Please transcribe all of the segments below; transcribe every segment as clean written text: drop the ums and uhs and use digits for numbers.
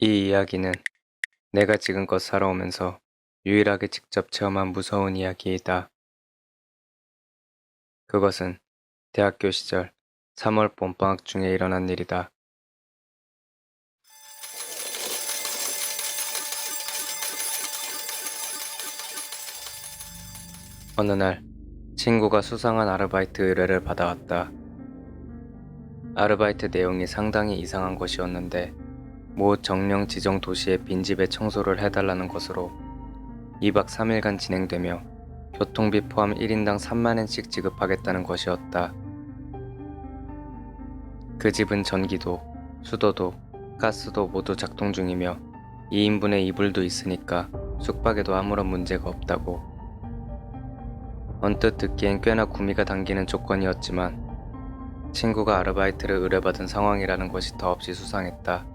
이 이야기는 내가 지금껏 살아오면서 유일하게 직접 체험한 무서운 이야기이다. 그것은 대학교 시절 3월 봄방학 중에 일어난 일이다. 어느 날 친구가 수상한 아르바이트 의뢰를 받아왔다. 아르바이트 내용이 상당히 이상한 것이었는데 모 정령 지정 도시의 빈집에 청소를 해달라는 것으로 2박 3일간 진행되며 교통비 포함 1인당 3만엔씩 지급하겠다는 것이었다. 그 집은 전기도, 수도도, 가스도 모두 작동 중이며 2인분의 이불도 있으니까 숙박에도 아무런 문제가 없다고. 언뜻 듣기엔 꽤나 구미가 당기는 조건이었지만 친구가 아르바이트를 의뢰받은 상황이라는 것이 더없이 수상했다.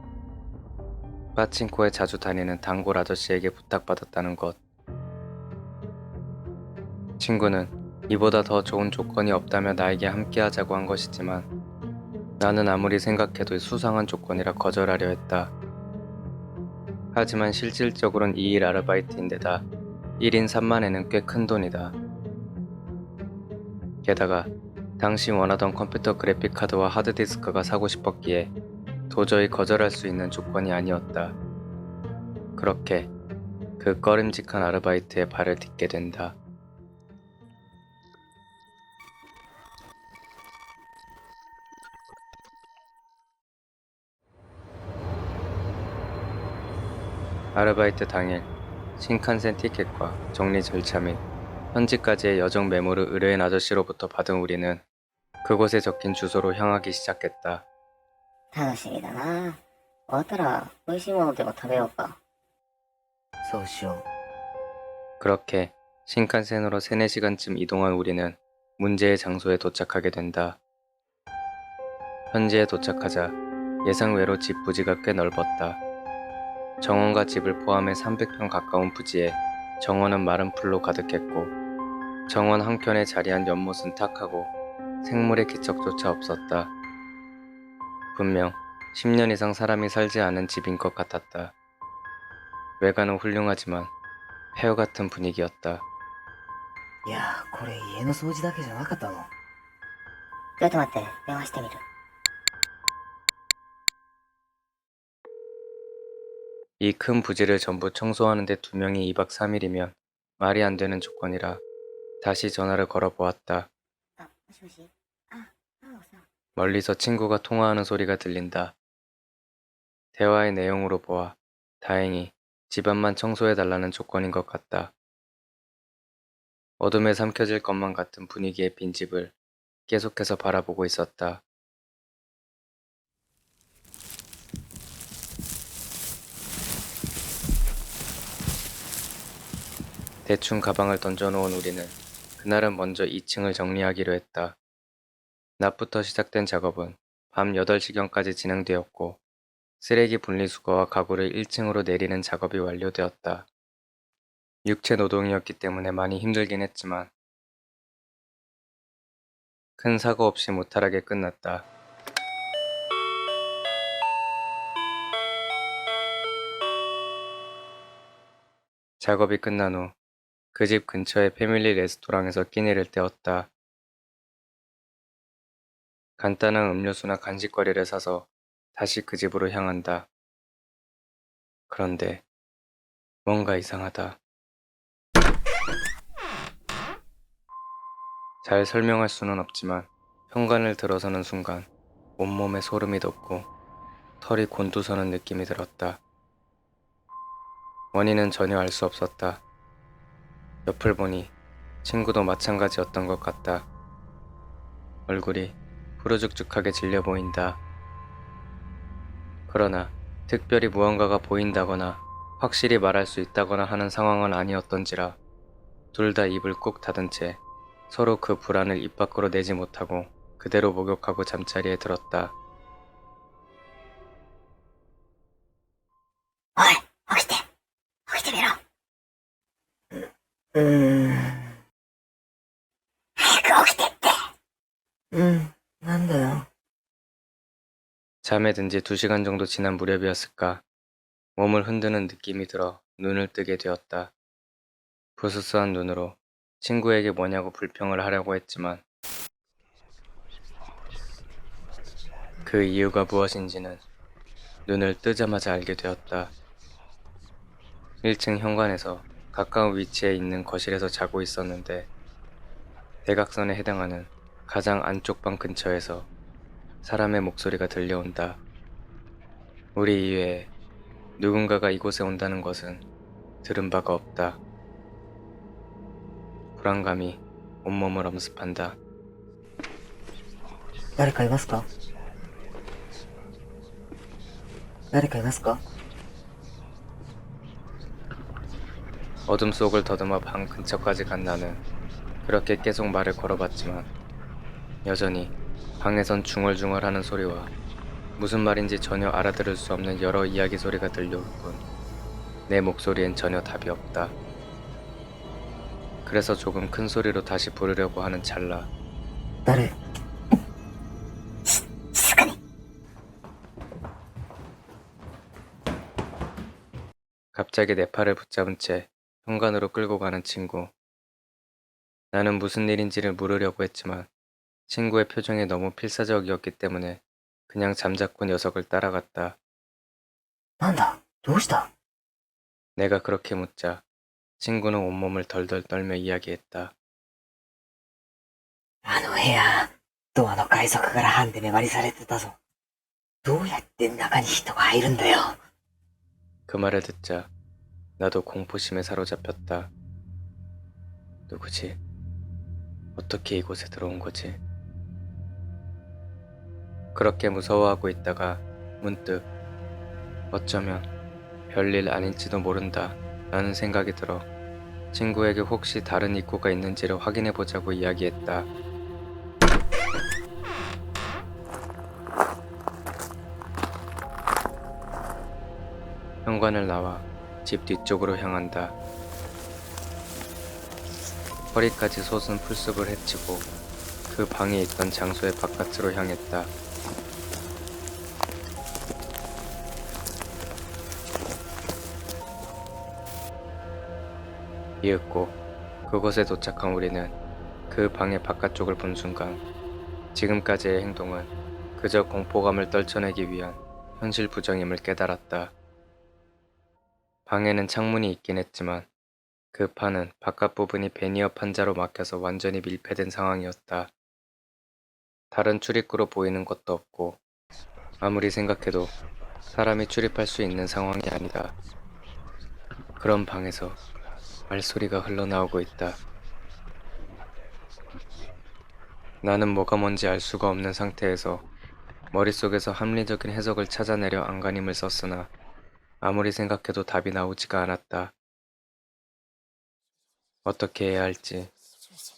파친코에 자주 다니는 단골 아저씨에게 부탁받았다는 것. 친구는 이보다 더 좋은 조건이 없다며 나에게 함께하자고 한 것이지만 나는 아무리 생각해도 수상한 조건이라 거절하려 했다. 하지만 실질적으론 2일 아르바이트인데다 1인 3만엔은 꽤 큰 돈이다. 게다가 당시 원하던 컴퓨터 그래픽카드와 하드디스크가 사고 싶었기에 도저히 거절할 수 있는 조건이 아니었다. 그렇게 그 꺼림직한 아르바이트에 발을 딛게 된다. 아르바이트 당일 신칸센 티켓과 정리 절차 및 현지까지의 여정 메모를 의뢰인 아저씨로부터 받은 우리는 그곳에 적힌 주소로 향하기 시작했다. 楽しみだな。終わったら美味しいものでも食べようか。そうしよ 그렇게 신칸센으로 3, 4시간쯤 이동한 우리는 문제의 장소에 도착하게 된다. 현지에 도착하자 예상외로 집 부지가 꽤 넓었다. 정원과 집을 포함해 300평 가까운 부지에 정원은 마른 풀로 가득했고 정원 한켠에 자리한 연못은 탁하고 생물의 기척조차 없었다. 분명 10년 이상 사람이 살지 않은 집인 것 같았다. 외관은 훌륭하지만 폐허 같은 분위기였다. いやー、これ家の掃除だけじゃなかったの。う。ちょっと待って、電話してみる。이 큰 부지를 전부 청소하는데 2명이 2박 3일이면 말이 안 되는 조건이라 다시 전화를 걸어보았다. あ、もしもし。あ、青さん。 멀리서 친구가 통화하는 소리가 들린다. 대화의 내용으로 보아 다행히 집안만 청소해달라는 조건인 것 같다. 어둠에 삼켜질 것만 같은 분위기의 빈집을 계속해서 바라보고 있었다. 대충 가방을 던져놓은 우리는 그날은 먼저 2층을 정리하기로 했다. 낮부터 시작된 작업은 밤 8시경까지 진행되었고 쓰레기 분리수거와 가구를 1층으로 내리는 작업이 완료되었다. 육체 노동이었기 때문에 많이 힘들긴 했지만 큰 사고 없이 무탈하게 끝났다. 작업이 끝난 후 그 집 근처의 패밀리 레스토랑에서 끼니를 때웠다. 간단한 음료수나 간식거리를 사서 다시 그 집으로 향한다. 그런데 뭔가 이상하다. 잘 설명할 수는 없지만 현관을 들어서는 순간 온몸에 소름이 돋고 털이 곤두서는 느낌이 들었다. 원인은 전혀 알 수 없었다. 옆을 보니 친구도 마찬가지였던 것 같다. 얼굴이 푸르죽죽하게 질려 보인다. 그러나 특별히 무언가가 보인다거나 확실히 말할 수 있다거나 하는 상황은 아니었던지라 둘 다 입을 꾹 닫은 채 서로 그 불안을 입 밖으로 내지 못하고 그대로 목욕하고 잠자리에 들었다. おい、起きて。起きてみろ。早く起きてって。なんだよ。 잠에 든 지 2시간 정도 지난 무렵이었을까. 몸을 흔드는 느낌이 들어 눈을 뜨게 되었다. 부스스한 눈으로 친구에게 뭐냐고 불평을 하려고 했지만 그 이유가 무엇인지는 눈을 뜨자마자 알게 되었다. 1층 현관에서 가까운 위치에 있는 거실에서 자고 있었는데 대각선에 해당하는 가장 안쪽 방 근처에서 사람의 목소리가 들려온다. 우리 이외에 누군가가 이곳에 온다는 것은 들은 바가 없다. 불안감이 온몸을 엄습한다. 誰かいますか？誰かいますか？ 어둠 속을 더듬어 방 근처까지 간 나는 그렇게 계속 말을 걸어봤지만 여전히 방에선 중얼중얼하는 소리와 무슨 말인지 전혀 알아들을 수 없는 여러 이야기 소리가 들려올 뿐 내 목소리엔 전혀 답이 없다. 그래서 조금 큰 소리로 다시 부르려고 하는 찰나 誰？静かに。 갑자기 내 팔을 붙잡은 채 현관으로 끌고 가는 친구. 나는 무슨 일인지를 물으려고 했지만 친구의 표정이 너무 필사적이었기 때문에 그냥 잠자코 녀석을 따라갔다. なんだ？どうした？ 내가 그렇게 묻자 친구는 온몸을 덜덜 떨며 이야기했다. あの部屋、ドアの快速からハンで目張りされてたぞ。どうやって中に人が入るんだよ。 그 말을 듣자 나도 공포심에 사로잡혔다. 누구지? 어떻게 이곳에 들어온 거지? 그렇게 무서워하고 있다가 문득 어쩌면 별일 아닐지도 모른다 라는 생각이 들어 친구에게 혹시 다른 입구가 있는지를 확인해보자고 이야기했다. 현관을 나와 집 뒤쪽으로 향한다. 허리까지 솟은 풀숲을 헤치고 그 방에 있던 장소의 바깥으로 향했다. 이윽고 그곳에 도착한 우리는 그 방의 바깥쪽을 본 순간 지금까지의 행동은 그저 공포감을 떨쳐내기 위한 현실 부정임을 깨달았다. 방에는 창문이 있긴 했지만 그 판은 바깥 부분이 베니어 판자로 막혀서 완전히 밀폐된 상황이었다. 다른 출입구로 보이는 것도 없고 아무리 생각해도 사람이 출입할 수 있는 상황이 아니다. 그런 방에서 말소리가 흘러나오고 있다. 나는 뭐가 뭔지 알 수가 없는 상태에서 머릿속에서 합리적인 해석을 찾아내려 안간힘을 썼으나 아무리 생각해도 답이 나오지가 않았다. 어떻게 해야 할지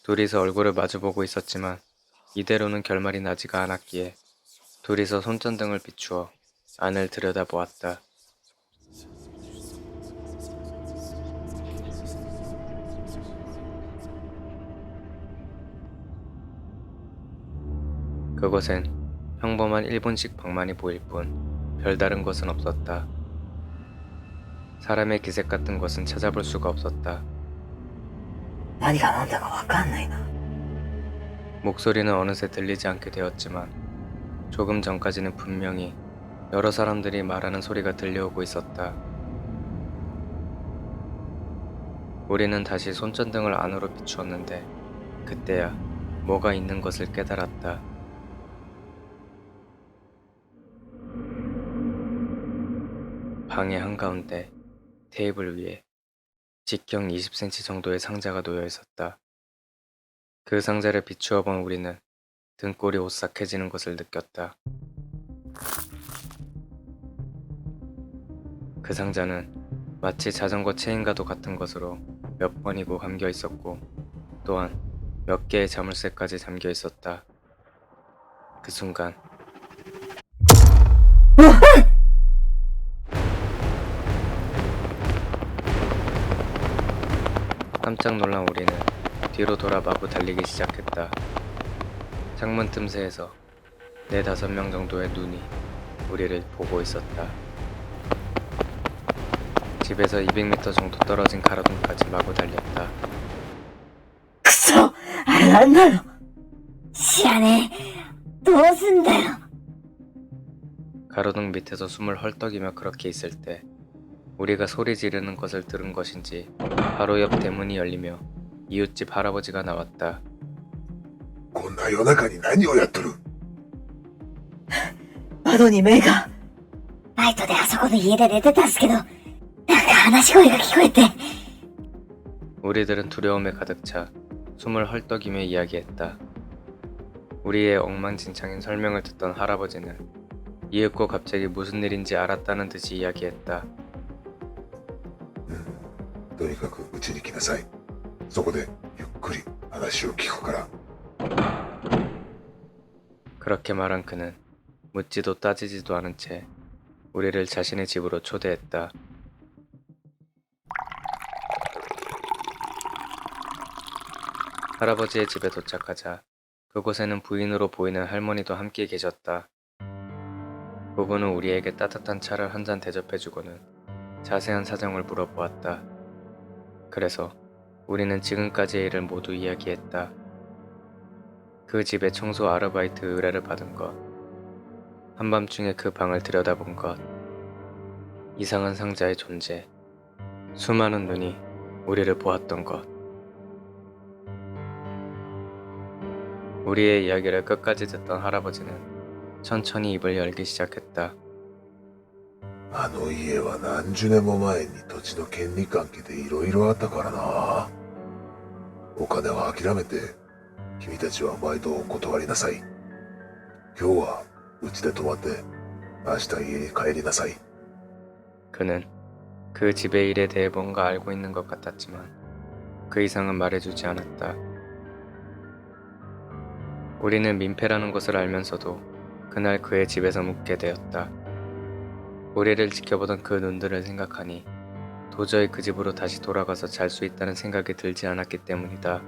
둘이서 얼굴을 마주보고 있었지만 이대로는 결말이 나지가 않았기에 둘이서 손전등을 비추어 안을 들여다보았다. 그곳엔 평범한 일본식 방만이 보일 뿐 별다른 것은 없었다. 사람의 기색 같은 것은 찾아볼 수가 없었다. 何が何だかわかんないな。 목소리는 어느새 들리지 않게 되었지만 조금 전까지는 분명히 여러 사람들이 말하는 소리가 들려오고 있었다. 우리는 다시 손전등을 안으로 비추었는데 그때야 뭐가 있는 것을 깨달았다. 방의 한가운데 테이블 위에 직경 20cm 정도의 상자가 놓여 있었다. 그 상자를 비추어 본 우리는 등골이 오싹해지는 것을 느꼈다. 그 상자는 마치 자전거 체인과도 같은 것으로 몇 번이고 감겨 있었고 또한 몇 개의 자물쇠까지 잠겨 있었다. 그 순간 깜짝 놀란 우리는 뒤로 돌아 마구 달리기 시작했다. 창문 틈새에서 4-5명 정도의 눈이 우리를 보고 있었다. 집에서 200m 정도 떨어진 가로등까지 마구 달렸다. くそあれなんだよ知らねえ。どうすんだよ。 가로등 밑에서 숨을 헐떡이며 그렇게 있을 때 우리가 소리 지르는 것을 들은 것인지 바로 옆 대문이 열리며 이웃집 할아버지가 나왔다. こんな夜中に何をやっとる？窓に目が。ライトであそこの家で寝てたんすけど、なんか話し声が聞こえて。 우리들은 두려움에 가득 차 숨을 헐떡이며 이야기했다. 우리의 엉망진창인 설명을 듣던 할아버지는 이윽고 갑자기 무슨 일인지 알았다는 듯이 이야기했다. とにかく家に来なさい。そこでゆっくり話を聞くから。 그렇게 말한 그는 묻지도 따지지도 않은 채 우리를 자신의 집으로 초대했다. 할아버지의 집에 도착하자 그곳에는 부인으로 보이는 할머니도 함께 계셨다. 부부는 우리에게 따뜻한 차를 한 잔 대접해주고는 자세한 사정을 물어보았다. 그래서 우리는 지금까지의 일을 모두 이야기했다. 그 집의 청소 아르바이트 의뢰를 받은 것, 한밤중에 그 방을 들여다본 것, 이상한 상자의 존재, 수많은 눈이 우리를 보았던 것. 우리의 이야기를 끝까지 듣던 할아버지는 천천히 입을 열기 시작했다. あの家は何十年も前に土地の権利関係でいろいろあったからな。お金は諦めて、君たちはバイトを断りなさい。今日はうちで泊まって、明日家に帰りなさい。 그는 그 집의 일에 대해 뭔가 알고 있는 것 같았지만 그 이상은 말해주지 않았다. 우리는 민폐라는 것을 알면서도 그날 그의 집에서 묵게 되었다. 우리를 지켜보던 그 눈들을 생각하니 도저히 그 집으로 다시 돌아가서 잘 수 있다는 생각이 들지 않았기 때문이다.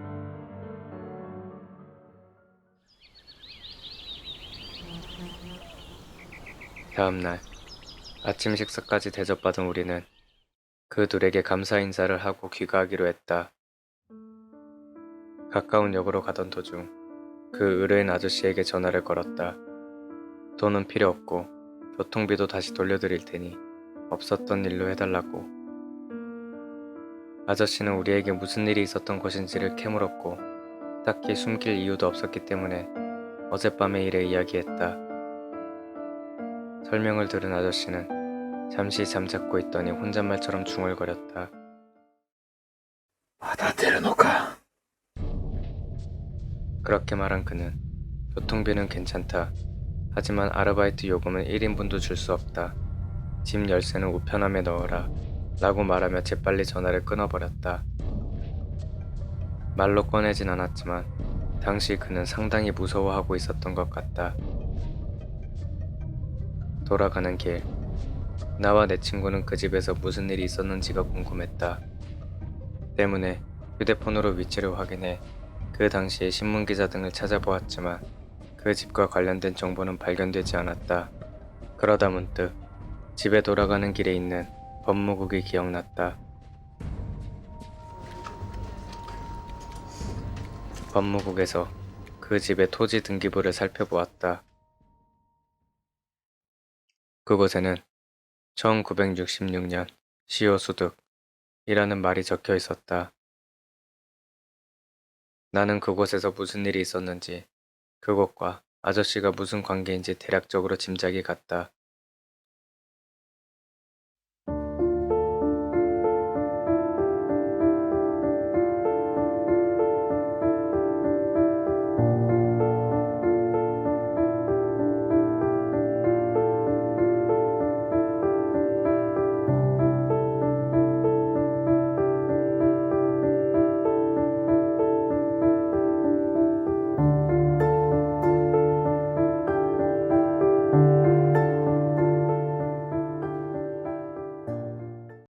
다음날 아침 식사까지 대접받은 우리는 그 둘에게 감사 인사를 하고 귀가하기로 했다. 가까운 역으로 가던 도중 그 의뢰인 아저씨에게 전화를 걸었다. 돈은 필요 없고 교통비도 다시 돌려드릴 테니 없었던 일로 해달라고. 아저씨는 우리에게 무슨 일이 있었던 것인지를 캐물었고 딱히 숨길 이유도 없었기 때문에 어젯밤의 일에 이야기했다. 설명을 들은 아저씨는 잠시 잠잡고 있더니 혼잣말처럼 중얼거렸다. まだ出るのか。 그렇게 말한 그는 교통비는 괜찮다. 하지만 아르바이트 요금은 1인분도 줄 수 없다. 집 열쇠는 우편함에 넣어라. 라고 말하며 재빨리 전화를 끊어버렸다. 말로 꺼내진 않았지만 당시 그는 상당히 무서워하고 있었던 것 같다. 돌아가는 길, 나와 내 친구는 그 집에서 무슨 일이 있었는지가 궁금했다. 때문에 휴대폰으로 위치를 확인해 그 당시에 신문기사 등을 찾아보았지만 그 집과 관련된 정보는 발견되지 않았다. 그러다 문득 집에 돌아가는 길에 있는 법무국이 기억났다. 법무국에서 그 집의 토지 등기부를 살펴보았다. 그곳에는 1966년 시효소득이라는 말이 적혀 있었다. 나는 그곳에서 무슨 일이 있었는지, 그곳과 아저씨가 무슨 관계인지 대략적으로 짐작이 갔다.